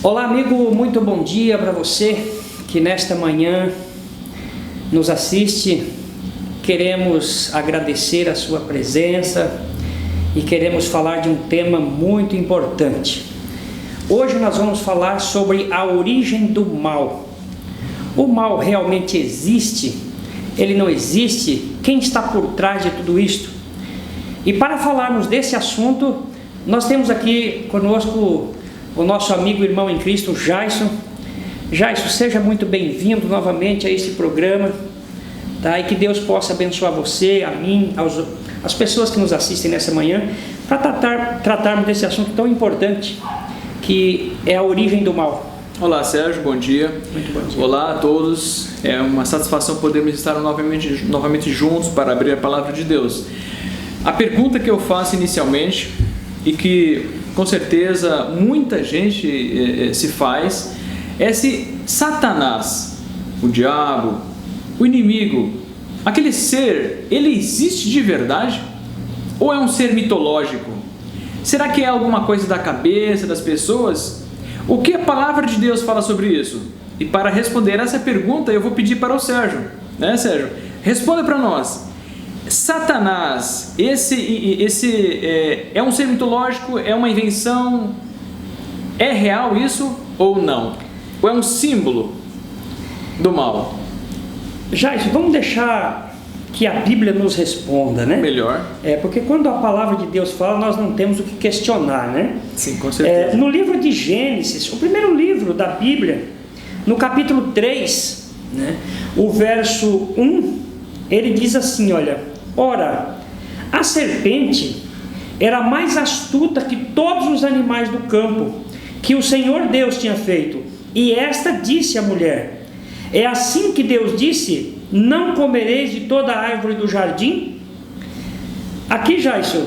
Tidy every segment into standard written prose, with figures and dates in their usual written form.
Olá, amigo, muito bom dia para você que nesta manhã nos assiste. Queremos agradecer a sua presença e queremos falar de um tema muito importante. Hoje nós vamos falar sobre a origem do mal. O mal realmente existe? Ele não existe? Quem está por trás de tudo isto? E para falarmos desse assunto, nós temos aqui conosco o nosso amigo e irmão em Cristo, Jaison. Jaison, seja muito bem-vindo novamente a este programa, tá? E que Deus possa abençoar você, a mim, as pessoas que nos assistem nessa manhã, para tratarmos desse assunto tão importante, que é a origem do mal. Olá, Sérgio, bom dia. Muito bom dia. Olá a todos, é uma satisfação podermos estar novamente juntos para abrir a palavra de Deus. A pergunta que eu faço inicialmente, e que com certeza muita gente se faz, é se Satanás, o diabo, o inimigo, aquele ser, ele existe de verdade? Ou é um ser mitológico? Será que é alguma coisa da cabeça das pessoas? O que a palavra de Deus fala sobre isso? E para responder essa pergunta eu vou pedir para o Sérgio, né, Sérgio? Responda para nós. Satanás, esse é um ser mitológico, é uma invenção, é real isso ou não? Ou é um símbolo do mal? Jaison, vamos deixar que a Bíblia nos responda, né? Melhor. Porque quando a palavra de Deus fala, nós não temos o que questionar, né? Sim, com certeza. No livro de Gênesis, o primeiro livro da Bíblia, no capítulo 3, né, o verso 1, ele diz assim, olha: ora, a serpente era mais astuta que todos os animais do campo que o Senhor Deus tinha feito. E esta disse à mulher: é assim que Deus disse, não comereis de toda a árvore do jardim? Aqui, Jaison,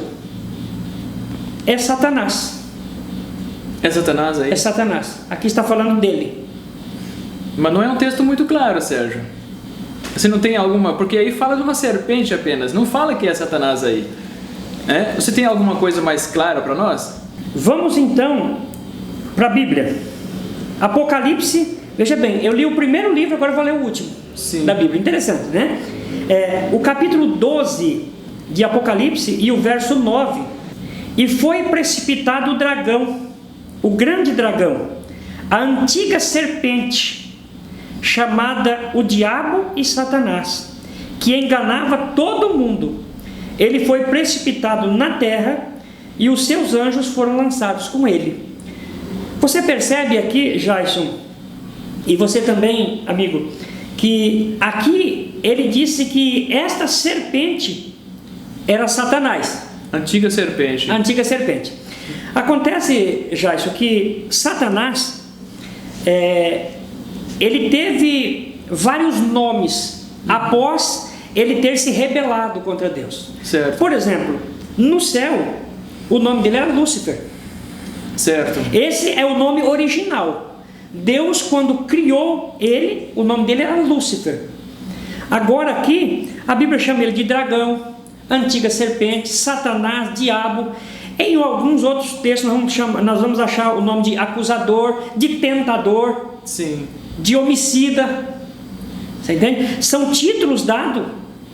é Satanás. É Satanás aí? É Satanás. Aqui está falando dele. Mas não é um texto muito claro, Sérgio. Você não tem alguma... Porque aí fala de uma serpente apenas, não fala que é Satanás aí. Você tem alguma coisa mais clara para nós? Vamos então para a Bíblia. Apocalipse, veja bem, eu li o primeiro livro, agora eu vou ler o último. Sim. Da Bíblia, interessante, né? O capítulo 12 de Apocalipse e o verso 9. E foi precipitado o dragão, o grande dragão, a antiga serpente, chamada o diabo e Satanás, que enganava todo mundo. Ele foi precipitado na terra e os seus anjos foram lançados com ele. Você percebe aqui, Jaison, e você também, amigo, que aqui ele disse que esta serpente era Satanás. Antiga serpente. Antiga serpente. Acontece, Jaison, que Satanás, ele teve vários nomes após ele ter se rebelado contra Deus. Certo. Por exemplo, no céu, o nome dele era Lúcifer. Certo. Esse é o nome original. Deus, quando criou ele, o nome dele era Lúcifer. Agora aqui, a Bíblia chama ele de dragão, antiga serpente, Satanás, diabo. Em alguns outros textos nós vamos achar o nome de acusador, de tentador. Sim. De homicida. Você entende? São títulos dados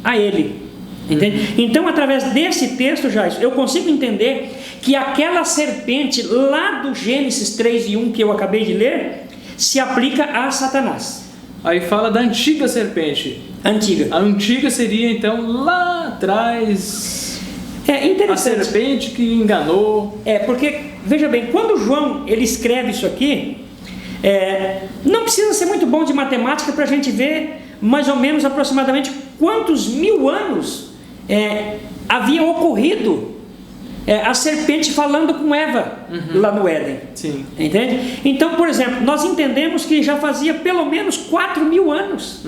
a ele. Entende? Então, através desse texto, Jaison, eu consigo entender que aquela serpente lá do Gênesis 3:1 que eu acabei de ler, se aplica a Satanás. Aí fala da antiga serpente. Antiga. A antiga seria então lá atrás. É interessante. A serpente que enganou. Porque, veja bem, quando João ele escreve isso aqui, não precisa ser muito bom de matemática para a gente ver mais ou menos aproximadamente quantos mil anos havia ocorrido a serpente falando com Eva lá no Éden. Sim. Entende? Então, por exemplo, nós entendemos que já fazia pelo menos 4.000 anos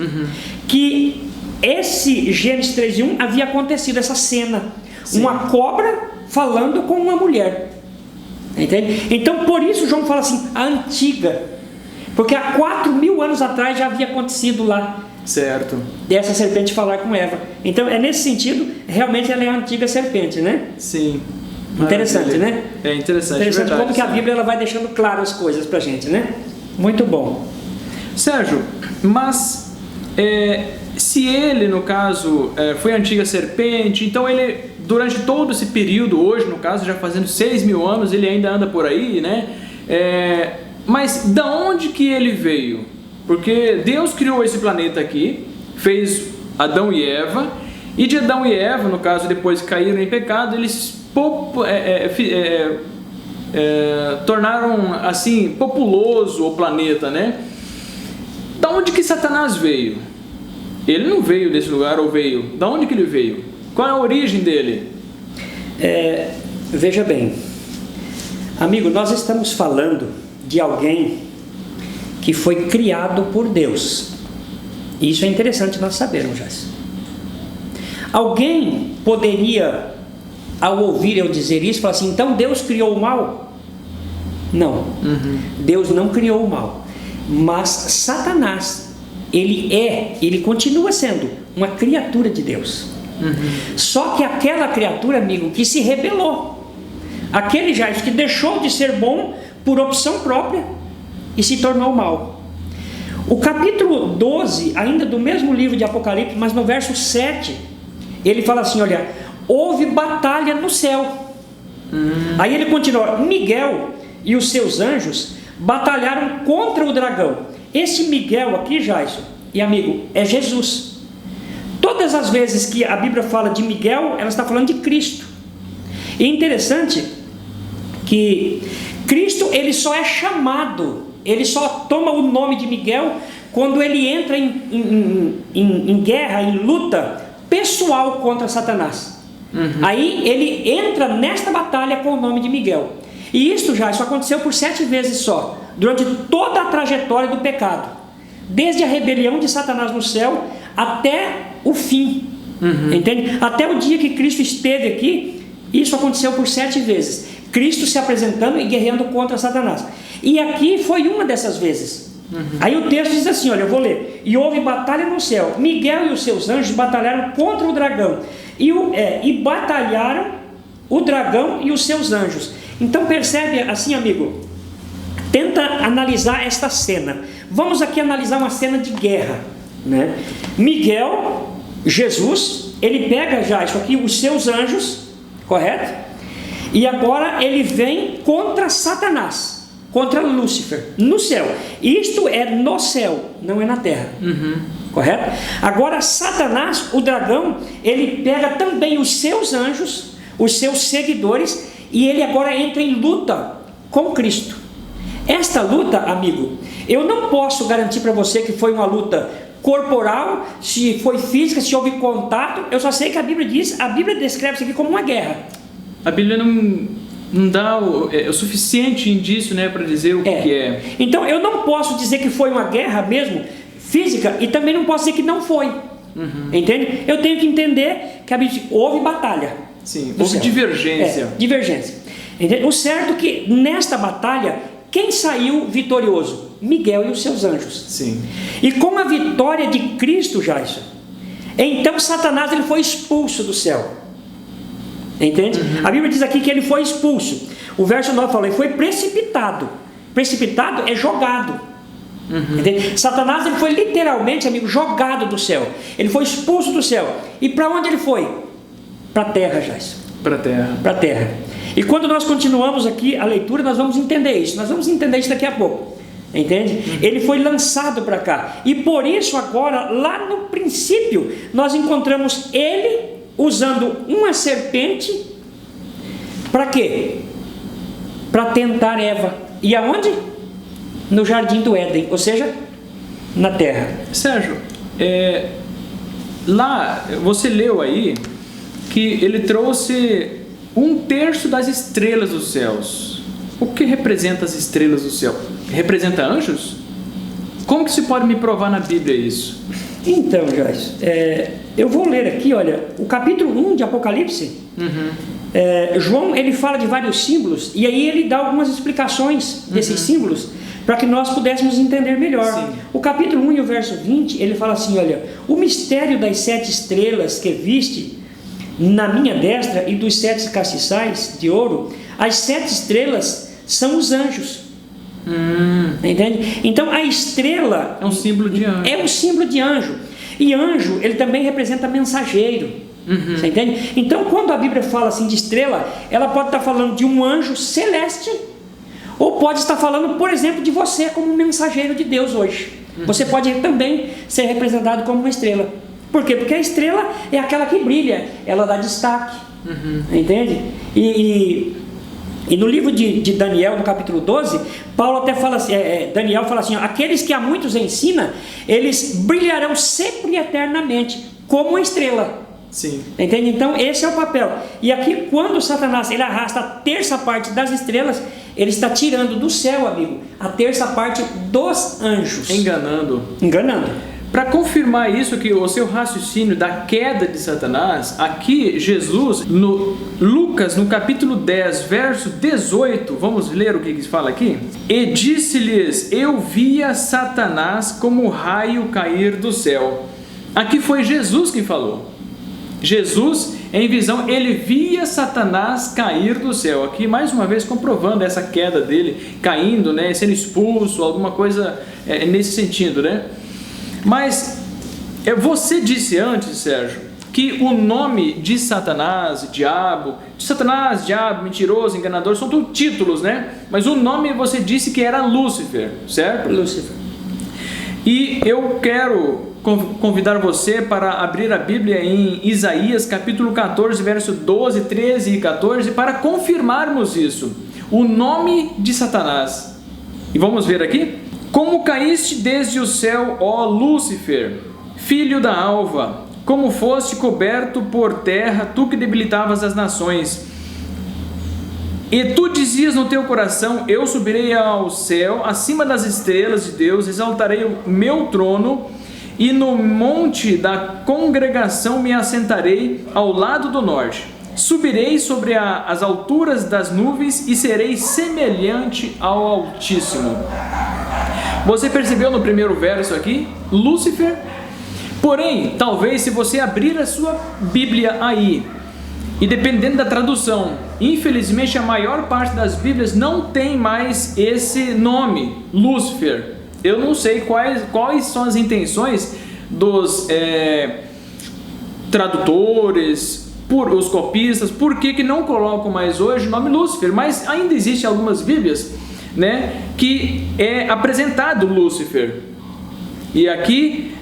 que esse Gênesis 3:1 havia acontecido, essa cena. Sim. Uma cobra falando com uma mulher. Entende? Então, por isso João fala assim, a antiga, porque há 4.000 anos atrás já havia acontecido lá. Certo. Dessa serpente falar com Eva. Então, é nesse sentido, realmente ela é a antiga serpente, né? Sim. Interessante, né? É interessante, Interessante verdade, como que a Bíblia ela vai deixando claro as coisas pra gente, né? Muito bom. Sérgio, mas se ele, no caso, foi a antiga serpente, então ele, durante todo esse período, hoje, no caso, já fazendo 6.000 anos, ele ainda anda por aí, né? Mas da onde que ele veio? Porque Deus criou esse planeta aqui, fez Adão e Eva, e de Adão e Eva, no caso, depois que caíram em pecado, eles tornaram assim populoso o planeta, né? Da onde que Satanás veio? Ele não veio desse lugar, ou veio? Da onde que ele veio? Qual é a origem dele? Veja bem, amigo, nós estamos falando de alguém que foi criado por Deus. Isso é interessante nós sabermos, já. Alguém poderia, ao ouvir eu dizer isso, falar assim: então Deus criou o mal? Não, Deus não criou o mal, mas Satanás, ele continua sendo uma criatura de Deus. Só que aquela criatura, amigo, que se rebelou, aquele Jair que deixou de ser bom por opção própria e se tornou mal. O capítulo 12, ainda do mesmo livro de Apocalipse, mas no verso 7, ele fala assim: olha, houve batalha no céu. Aí ele continua: Miguel e os seus anjos batalharam contra o dragão. Esse Miguel aqui, Jaison e amigo, é Jesus. Todas as vezes que a Bíblia fala de Miguel, ela está falando de Cristo. E é interessante que Cristo, ele só é chamado, ele só toma o nome de Miguel quando ele entra em guerra, em luta pessoal contra Satanás. Aí ele entra nesta batalha com o nome de Miguel. E isso aconteceu por 7 vezes só, durante toda a trajetória do pecado, desde a rebelião de Satanás no céu até o fim. Entende? Até o dia que Cristo esteve aqui, isso aconteceu por 7 vezes, Cristo se apresentando e guerreando contra Satanás. E aqui foi uma dessas vezes. Aí o texto diz assim, olha, eu vou ler: e houve batalha no céu, Miguel e os seus anjos batalharam contra o dragão, e batalharam o dragão e os seus anjos. Então percebe assim, amigo, tenta analisar esta cena. Vamos aqui analisar uma cena de guerra, né? Miguel, Jesus, ele pega isso aqui, os seus anjos, correto? E agora ele vem contra Satanás, contra Lúcifer, no céu. Isto é no céu, não é na terra. Correto? Agora Satanás, o dragão, ele pega também os seus anjos, os seus seguidores, e ele agora entra em luta com Cristo. Esta luta, amigo, eu não posso garantir para você que foi uma luta corporal, se foi física, se houve contato. Eu só sei que a Bíblia descreve isso aqui como uma guerra. A Bíblia não dá o suficiente indício, né, para dizer o que é. Então eu não posso dizer que foi uma guerra mesmo física, e também não posso dizer que não foi. Entende? Eu tenho que entender que houve batalha. Sim, houve divergência. Divergência. Entende? O certo é que nesta batalha, quem saiu vitorioso? Miguel e os seus anjos. Sim. E com a vitória de Cristo, Jaison, então Satanás ele foi expulso do céu. Entende? A Bíblia diz aqui que ele foi expulso. O verso 9 fala: ele foi precipitado. Precipitado é jogado. Satanás ele foi literalmente, amigo, jogado do céu. Ele foi expulso do céu. E para onde ele foi? Para a terra, Jaison. Para a terra. Para a terra. E quando nós continuamos aqui a leitura, nós vamos entender isso. Nós vamos entender isso daqui a pouco. Entende? Ele foi lançado para cá. E por isso agora, lá no princípio, nós encontramos ele usando uma serpente. Para quê? Para tentar Eva. E aonde? No jardim do Éden, ou seja, na terra. Sérgio, lá você leu aí que ele trouxe 1/3 das estrelas dos céus. O que representa as estrelas do céu? Representa anjos? Como que se pode me provar na Bíblia isso? Então, Joyce, eu vou ler aqui, olha, o capítulo 1 de Apocalipse. João, ele fala de vários símbolos, e aí ele dá algumas explicações desses símbolos, para que nós pudéssemos entender melhor. Sim. O capítulo 1 e o verso 20, ele fala assim, olha: o mistério das 7 estrelas que viste na minha destra e dos 7 castiçais de ouro, as 7 estrelas são os anjos. Entende? Então a estrela é um símbolo de anjo. É um símbolo de anjo. E anjo, ele também representa mensageiro. Você entende? Então quando a Bíblia fala assim de estrela, ela pode estar falando de um anjo celeste, ou pode estar falando, por exemplo, de você como mensageiro de Deus hoje. Você pode também ser representado como uma estrela. Por quê? Porque a estrela é aquela que brilha, ela dá destaque. Entende? E no livro de Daniel, no capítulo 12, Paulo até fala assim, Daniel fala assim, ó, aqueles que a muitos ensina, eles brilharão sempre e eternamente, como uma estrela. Sim. Entende? Então esse é o papel. E aqui quando Satanás ele arrasta a terça parte das estrelas, ele está tirando do céu, amigo, a terça parte dos anjos. Enganando. Para confirmar isso, que o seu raciocínio da queda de Satanás, aqui Jesus, no Lucas, no capítulo 10, verso 18, vamos ler o que fala aqui? E disse-lhes, eu via Satanás como raio cair do céu. Aqui foi Jesus quem falou. Jesus, em visão, ele via Satanás cair do céu. Aqui, mais uma vez, comprovando essa queda dele, caindo, né, sendo expulso, alguma coisa nesse sentido, né? Mas você disse antes, Sérgio, que o nome de Satanás, diabo, mentiroso, enganador, são tudo títulos, né? Mas o nome você disse que era Lúcifer, certo? Lúcifer. E eu quero convidar você para abrir a Bíblia em Isaías capítulo 14, verso 12, 13 e 14, para confirmarmos isso, o nome de Satanás. E vamos ver aqui? Como caíste desde o céu, ó Lúcifer, filho da alva, como foste coberto por terra, tu que debilitavas as nações. E tu dizias no teu coração, eu subirei ao céu, acima das estrelas de Deus, exaltarei o meu trono, e no monte da congregação me assentarei ao lado do norte. Subirei sobre as alturas das nuvens e serei semelhante ao Altíssimo. Você percebeu no primeiro verso aqui? Lúcifer. Porém, talvez se você abrir a sua Bíblia aí, e dependendo da tradução, infelizmente a maior parte das Bíblias não tem mais esse nome, Lúcifer. Eu não sei quais são as intenções dos tradutores, os copistas, por que não colocam mais hoje o nome Lúcifer, mas ainda existem algumas Bíblias, né, que é apresentado Lúcifer. E aqui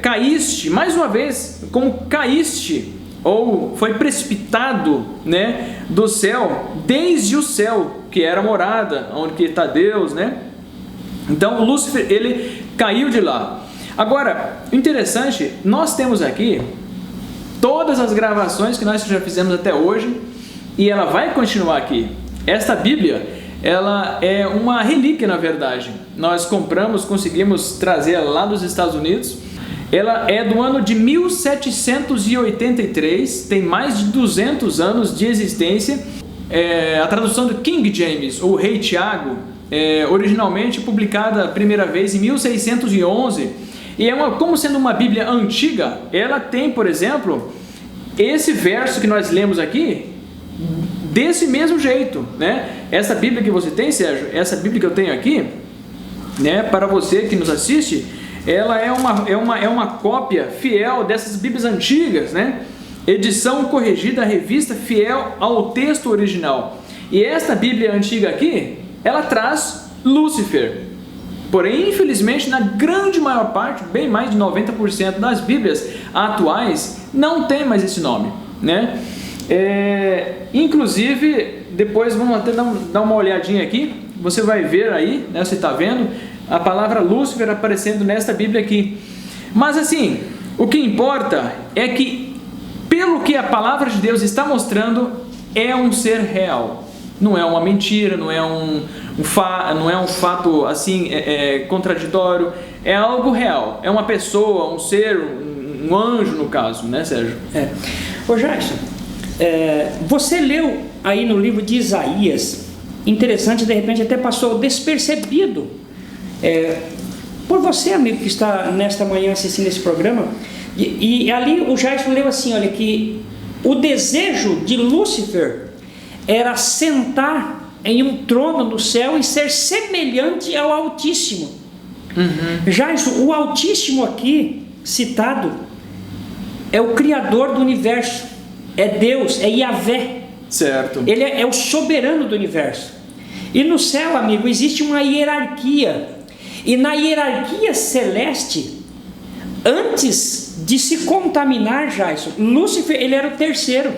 caíste, mais uma vez, como caíste, ou foi precipitado, né, do céu, desde o céu, que era a morada, onde está Deus, né? Então Lúcifer, ele caiu de lá. Agora, interessante, nós temos aqui todas as gravações que nós já fizemos até hoje, e ela vai continuar aqui. Esta Bíblia, ela é uma relíquia, na verdade. Nós conseguimos trazer ela lá dos Estados Unidos. Ela é do ano de 1783, tem mais de 200 anos de existência. A tradução do King James, ou Rei Tiago, originalmente publicada a primeira vez em 1611, e como sendo uma Bíblia antiga, ela tem, por exemplo, esse verso que nós lemos aqui, desse mesmo jeito, né? Essa Bíblia que você tem, Sérgio, essa Bíblia que eu tenho aqui, né, para você que nos assiste, ela é uma cópia fiel dessas Bíblias antigas, né? Edição corrigida, revista fiel ao texto original. E esta Bíblia antiga aqui, ela traz Lúcifer. Porém, infelizmente, na grande maior parte, bem mais de 90% das Bíblias atuais, não tem mais esse nome, né? Inclusive, depois vamos até dar uma olhadinha aqui, você vai ver aí, né, você está vendo a palavra Lúcifer aparecendo nesta Bíblia aqui. Mas assim, o que importa é que, pelo que a palavra de Deus está mostrando, é um ser real. Não é uma mentira, não é um fato assim contraditório, é algo real, é uma pessoa, um ser, um anjo no caso, né, Sérgio? Ô Jackson, você leu aí no livro de Isaías, interessante, de repente até passou despercebido por você, amigo, que está nesta manhã assistindo esse programa, e ali o Jackson leu assim, olha, que O desejo de Lúcifer era sentar em um trono no céu e ser semelhante ao Altíssimo. Já isso, o Altíssimo aqui citado é o Criador do universo, é Deus, é Yahvé. Certo. Ele é o soberano do universo. E no céu, amigo, existe uma hierarquia. E na hierarquia celeste, antes de se contaminar, Jason, Lúcifer, ele era o terceiro.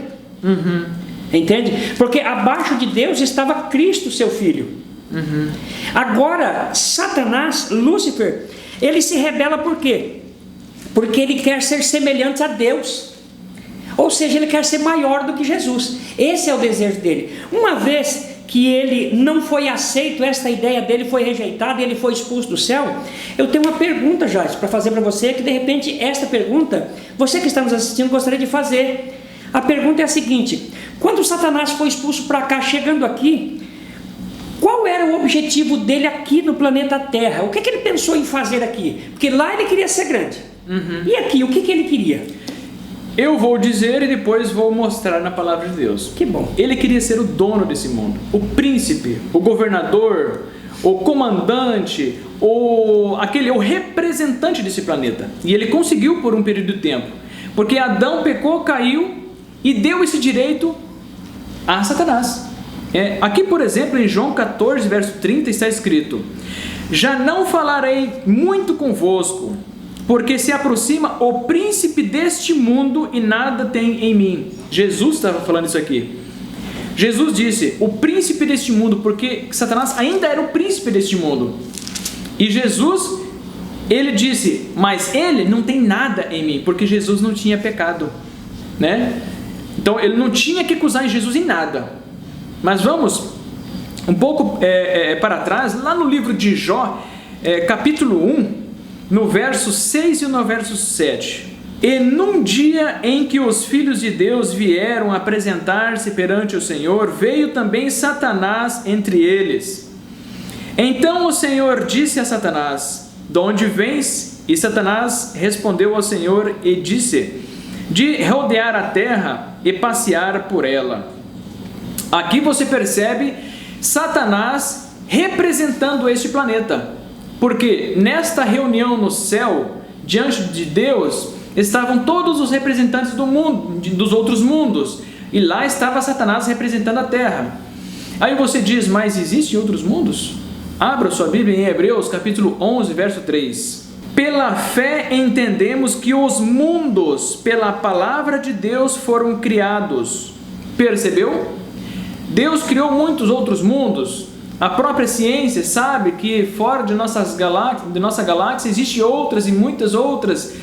Entende? Porque abaixo de Deus estava Cristo, seu filho. Agora, Satanás, Lúcifer, ele se rebela por quê? Porque ele quer ser semelhante a Deus. Ou seja, ele quer ser maior do que Jesus. Esse é o desejo dele. Uma vez que ele não foi aceito, esta ideia dele foi rejeitada e ele foi expulso do céu, eu tenho uma pergunta, Jair, para fazer para você, que de repente esta pergunta, você que está nos assistindo gostaria de fazer. A pergunta é a seguinte: quando Satanás foi expulso para cá, chegando aqui, qual era o objetivo dele aqui no planeta Terra? O que ele pensou em fazer aqui? Porque lá ele queria ser grande. E aqui, o que ele queria? Eu vou dizer e depois vou mostrar na palavra de Deus. Que bom. Ele queria ser o dono desse mundo, o príncipe, o governador, o comandante, o representante desse planeta. E ele conseguiu por um período de tempo, porque Adão pecou, caiu e deu esse direito a Satanás. Aqui, por exemplo, em João 14, verso 30, está escrito: já não falarei muito convosco, porque se aproxima o príncipe deste mundo e nada tem em mim. Jesus estava falando isso aqui. Jesus disse, o príncipe deste mundo, porque Satanás ainda era o príncipe deste mundo. E Jesus, ele disse, mas ele não tem nada em mim, porque Jesus não tinha pecado, né? Então ele não tinha que acusar Jesus em nada. Mas vamos um pouco para trás, lá no livro de Jó, capítulo 1, no verso 6 e no verso 7. E num dia em que os filhos de Deus vieram apresentar-se perante o Senhor, veio também Satanás entre eles. Então o Senhor disse a Satanás, de onde vens? E Satanás respondeu ao Senhor e disse, de rodear a terra e passear por ela. Aqui você percebe Satanás representando este planeta. Porque nesta reunião no céu, diante de Deus, estavam todos os representantes do mundo, dos outros mundos. E lá estava Satanás representando a terra. Aí você diz, mas existem outros mundos? Abra sua Bíblia em Hebreus, capítulo 11, verso 3. Pela fé entendemos que os mundos, pela palavra de Deus, foram criados. Percebeu? Deus criou muitos outros mundos. A própria ciência sabe que fora de nossa galáxia existem outras e muitas outras,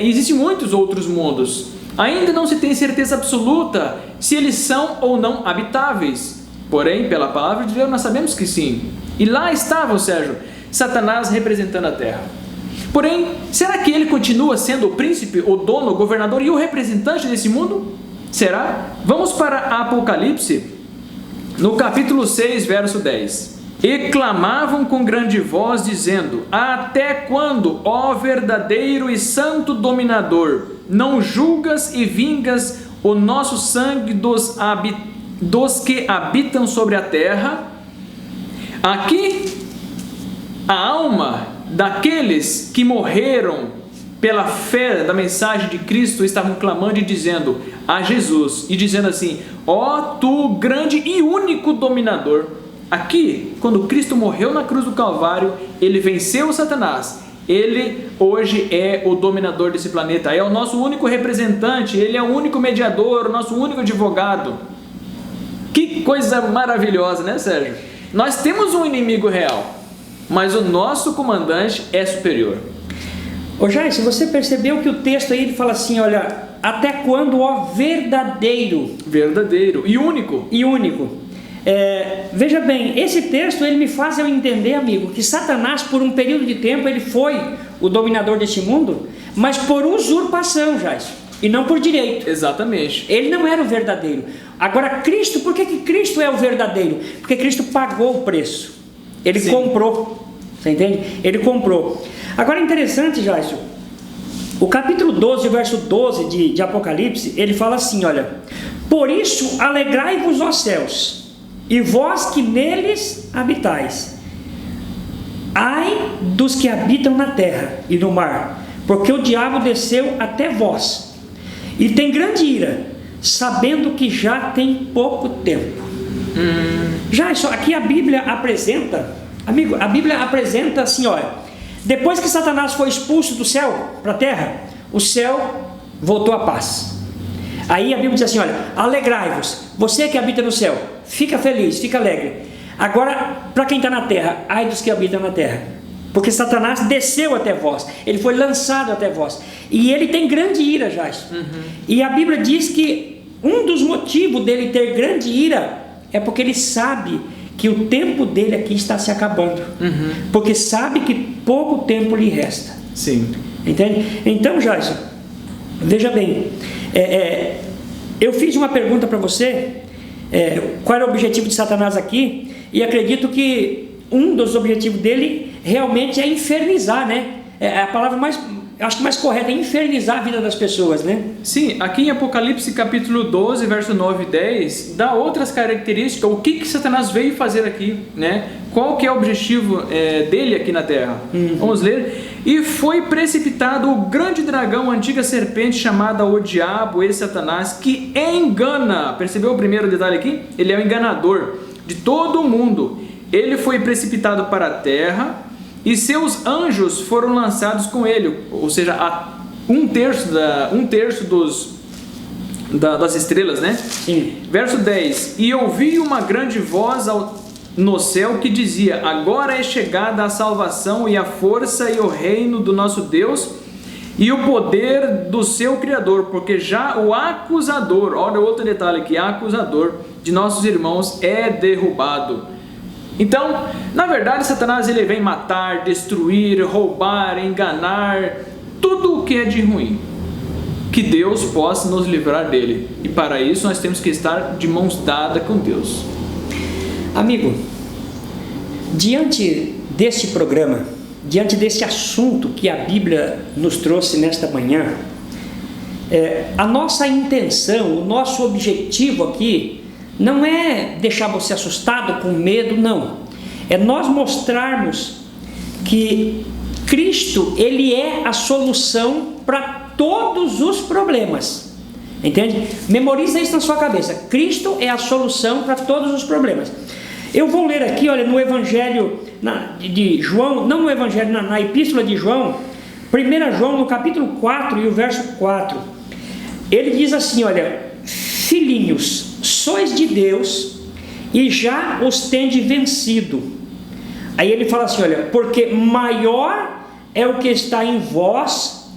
existem muitos outros mundos. Ainda não se tem certeza absoluta se eles são ou não habitáveis. Porém, pela palavra de Deus, nós sabemos que sim. E lá estava, Sérgio, Satanás representando a terra. Porém, será que ele continua sendo o príncipe, o dono, o governador e o representante desse mundo? Será? Vamos para Apocalipse. No capítulo 6, verso 10. E clamavam com grande voz, dizendo, até quando, ó verdadeiro e santo dominador, não julgas e vingas o nosso sangue dos que habitam sobre a terra? Aqui, a alma daqueles que morreram pela fé da mensagem de Cristo estavam clamando e dizendo a Jesus, e dizendo assim, ó tu grande e único dominador. Aqui, quando Cristo morreu na cruz do Calvário, ele venceu o Satanás. Ele hoje é o dominador desse planeta, é o nosso único representante, ele é o único mediador, o nosso único advogado. Que coisa maravilhosa, né, Sérgio? Nós temos um inimigo real, mas o nosso comandante é superior. Ô Jair, se você percebeu que o texto aí ele fala assim, olha, até quando, ó verdadeiro e único. Veja bem, esse texto ele me faz eu entender, amigo, que Satanás por um período de tempo ele foi o dominador deste mundo, mas por usurpação, Jair, e não por direito. Exatamente. Ele não era o verdadeiro. Agora Cristo, por que Cristo é o verdadeiro? Porque Cristo pagou o preço. Ele comprou. Você entende? Ele comprou. Agora é interessante, Jair, O capítulo 12, verso 12 de Apocalipse, ele fala assim, olha: por isso alegrai-vos, ó céus, e vós que neles habitais. Ai dos que habitam na terra e no mar, porque o diabo desceu até vós, e tem grande ira, sabendo que já tem pouco tempo. Já isso aqui a Bíblia apresenta, amigo, a Bíblia apresenta assim, olha, depois que Satanás foi expulso do céu para a terra, o céu voltou à paz. Aí a Bíblia diz assim, olha, alegrai-vos, você que habita no céu, fica feliz, fica alegre. Agora, para quem está na terra, ai dos que habitam na terra, porque Satanás desceu até vós, ele foi lançado até vós, e ele tem grande ira, já. E a Bíblia diz que um dos motivos dele ter grande ira é porque ele sabe que o tempo dele aqui está se acabando, porque sabe que pouco tempo lhe resta. Sim. Entende? Então, Jason, veja bem, eu fiz uma pergunta para você, qual era o objetivo de Satanás aqui, e acredito que um dos objetivos dele realmente é infernizar, né? A palavra acho que mais correta é infernizar a vida das pessoas, né? Sim, aqui em Apocalipse capítulo 12, verso 9 e 10, dá outras características, o que Satanás veio fazer aqui, né? Qual que é o objetivo dele aqui na terra? Vamos ler. E foi precipitado o grande dragão, a antiga serpente, chamada o diabo e Satanás, que engana. Percebeu o primeiro detalhe aqui? Ele é o enganador de todo mundo. Ele foi precipitado para a terra, e seus anjos foram lançados com ele, ou seja, um terço das estrelas, né? Sim. Verso 10: e ouvi uma grande voz no céu que dizia: agora é chegada a salvação e a força e o reino do nosso Deus e o poder do seu Criador, porque já o acusador, olha outro detalhe aqui, acusador de nossos irmãos é derrubado. Então, na verdade, Satanás ele vem matar, destruir, roubar, enganar, tudo o que é de ruim. Que Deus possa nos livrar dele. E para isso nós temos que estar de mãos dadas com Deus. Amigo, diante deste programa, diante desse assunto que a Bíblia nos trouxe nesta manhã, a nossa intenção, o nosso objetivo aqui não é deixar você assustado, com medo, não. É nós mostrarmos que Cristo, Ele é a solução para todos os problemas. Entende? Memoriza isso na sua cabeça. Cristo é a solução para todos os problemas. Eu vou ler aqui, olha, no Evangelho de João, não no Evangelho, na Epístola de João, 1 João, no capítulo 4 e o verso 4. Ele diz assim, olha: filhinhos, sois de Deus e já os tende vencido. Aí ele fala assim, olha, porque maior é o que está em vós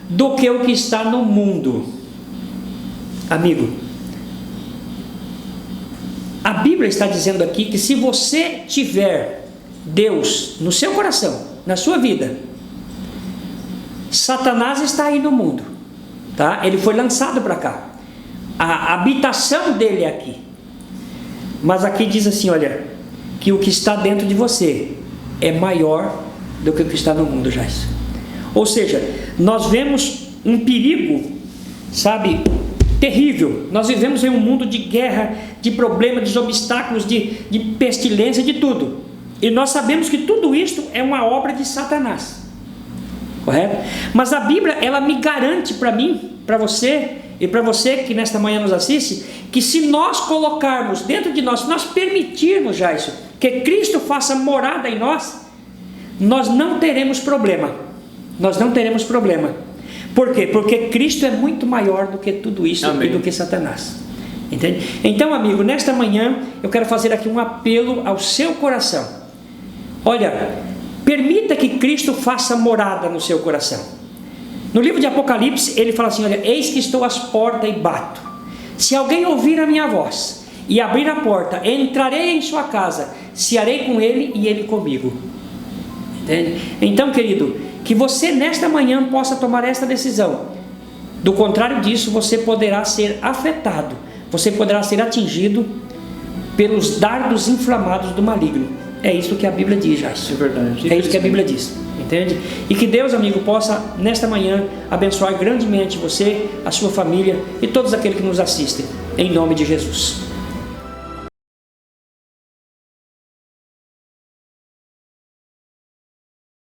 do que o que está no mundo. Amigo, a Bíblia está dizendo aqui que se você tiver Deus no seu coração, na sua vida, Satanás está aí no mundo, tá? Ele foi lançado para cá. A habitação dele é aqui. Mas aqui diz assim, olha, que o que está dentro de você é maior do que o que está no mundo, já. Ou seja, nós vemos um perigo, sabe, terrível. Nós vivemos em um mundo de guerra, de problemas, de obstáculos, de pestilência, de tudo. E nós sabemos que tudo isto é uma obra de Satanás. Correto? Mas a Bíblia, ela me garante para mim, para você, e para você que nesta manhã nos assiste, que se nós colocarmos dentro de nós, se nós permitirmos já isso, que Cristo faça morada em nós, nós não teremos problema. Nós não teremos problema. Por quê? Porque Cristo é muito maior do que tudo isso. Amém. E do que Satanás. Entende? Então, amigo, nesta manhã eu quero fazer aqui um apelo ao seu coração. Olha, permita que Cristo faça morada no seu coração. No livro de Apocalipse, ele fala assim, olha, eis que estou às portas e bato. Se alguém ouvir a minha voz e abrir a porta, entrarei em sua casa, cearei com ele e ele comigo. Entende? Então, querido, que você nesta manhã possa tomar esta decisão. Do contrário disso, você poderá ser afetado, você poderá ser atingido pelos dardos inflamados do maligno. É isso que a Bíblia diz, já. É verdade. É isso que a Bíblia diz. entende? E que Deus, amigo, possa nesta manhã abençoar grandemente você, a sua família e todos aqueles que nos assistem, em nome de Jesus.